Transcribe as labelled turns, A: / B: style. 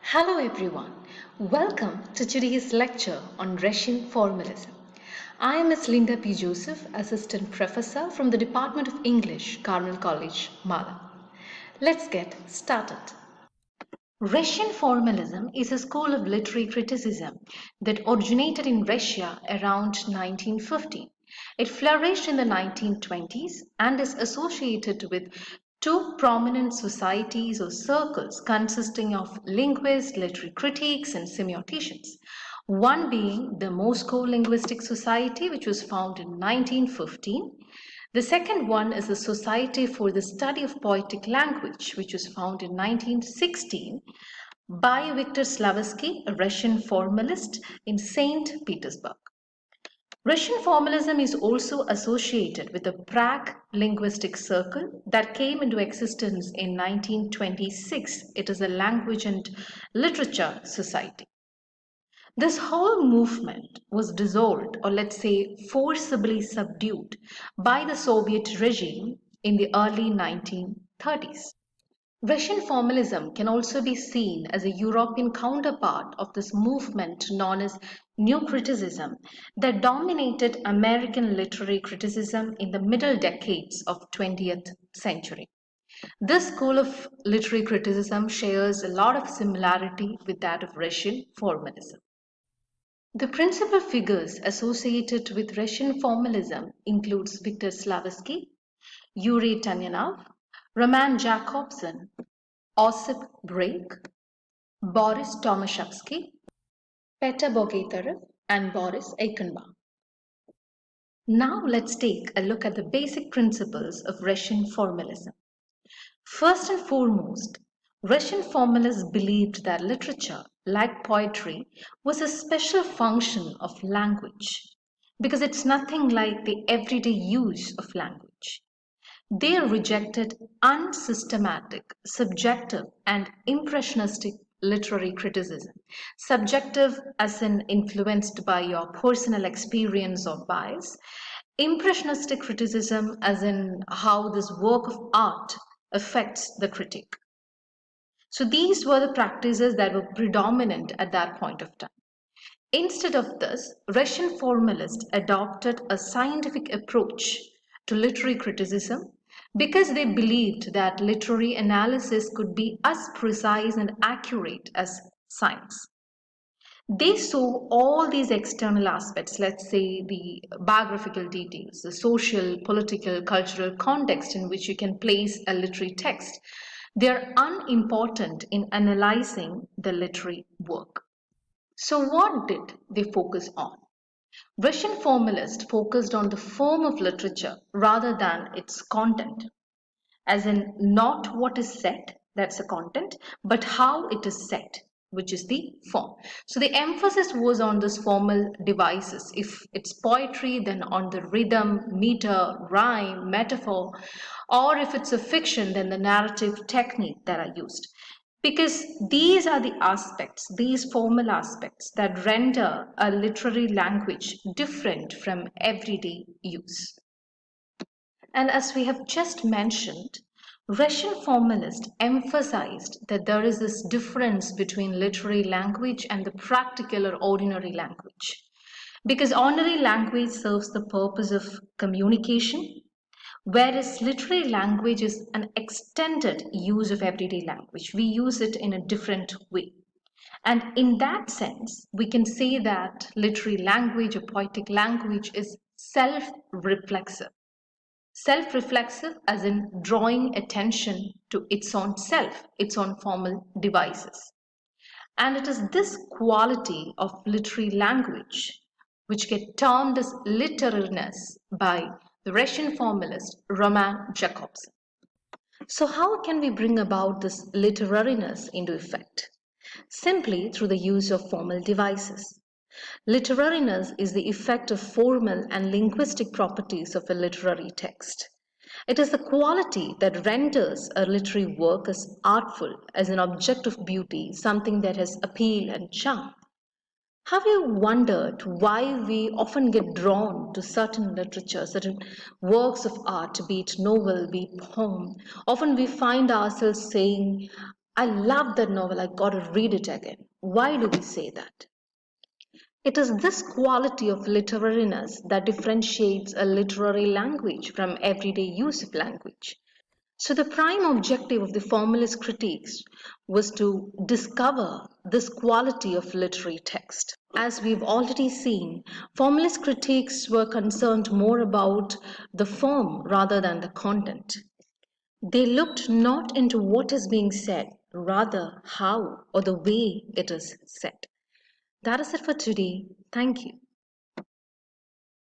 A: Hello everyone. Welcome to today's lecture on Russian formalism. I am Ms. Linda P. Joseph, Assistant Professor from the Department of English, Carmel College, Mala. Let's get started. Russian formalism is a school of literary criticism that originated in Russia around 1950. It flourished in the 1920s and is associated with two prominent societies or circles consisting of linguists, literary critics, and semioticians. One being the Moscow Linguistic Society, which was founded in 1915. The second one is the Society for the Study of Poetic Language, which was founded in 1916 by Viktor Slavsky, a Russian formalist in St. Petersburg. Russian formalism is also associated with the Prague Linguistic Circle that came into existence in 1926. It is a language and literature society. This whole movement was dissolved, or let's say forcibly subdued, by the Soviet regime in the early 1930s. Russian formalism can also be seen as a European counterpart of this movement known as New Criticism that dominated American literary criticism in the middle decades of 20th century. This school of literary criticism shares a lot of similarity with that of Russian formalism. The principal figures associated with Russian formalism includes Viktor Slavsky, Yuri Tanyanov, Roman Jakobson, Osip Brake, Boris Tomaszewski, Petr Bogatyrev, and Boris Eichenbaum. Now let's take a look at the basic principles of Russian formalism. First and foremost, Russian formalists believed that literature, like poetry, was a special function of language because it's nothing like the everyday use of language. They rejected unsystematic, subjective, and impressionistic literary criticism. Subjective, as in influenced by your personal experience or bias. Impressionistic criticism, as in how this work of art affects the critic. So these were the practices that were predominant at that point of time. Instead of this, Russian formalists adopted a scientific approach to literary criticism because they believed that literary analysis could be as precise and accurate as science. They saw all these external aspects, let's say the biographical details, the social, political, cultural context in which you can place a literary text. They're unimportant in analyzing the literary work. So, what did they focus on? Russian formalists focused on the form of literature rather than its content, as in not what is said, that's the content, but how it is said, which is the form. So the emphasis was on this formal devices. If it's poetry, then on the rhythm, meter, rhyme, metaphor, or if it's a fiction, then the narrative technique that are used. Because these are the aspects, these formal aspects that render a literary language different from everyday use. And as we have just mentioned, Russian formalists emphasized that there is this difference between literary language and the practical or ordinary language. Because ordinary language serves the purpose of communication, whereas literary language is an extended use of everyday language. We use it in a different way. And in that sense, we can say that literary language or poetic language is self reflexive. Self reflexive, as in drawing attention to its own self, its own formal devices. And it is this quality of literary language which get termed as literariness by the Russian formalist Roman Jakobson. So, how can we bring about this literariness into effect? Simply through the use of formal devices. Literariness is the effect of formal and linguistic properties of a literary text. It is the quality that renders a literary work as artful, as an object of beauty, something that has appeal and charm. Have you wondered why we often get drawn to certain literature, certain works of art, be it novel, be it poem? Often we find ourselves saying, I love that novel. I gotta read it again. Why do we say that? It is this quality of literariness that differentiates a literary language from everyday use of language. So, the prime objective of the formalist critiques was to discover this quality of literary text. As we've already seen, formalist critiques were concerned more about the form rather than the content. They looked not into what is being said, rather how or the way it is said. That is it for today. Thank you.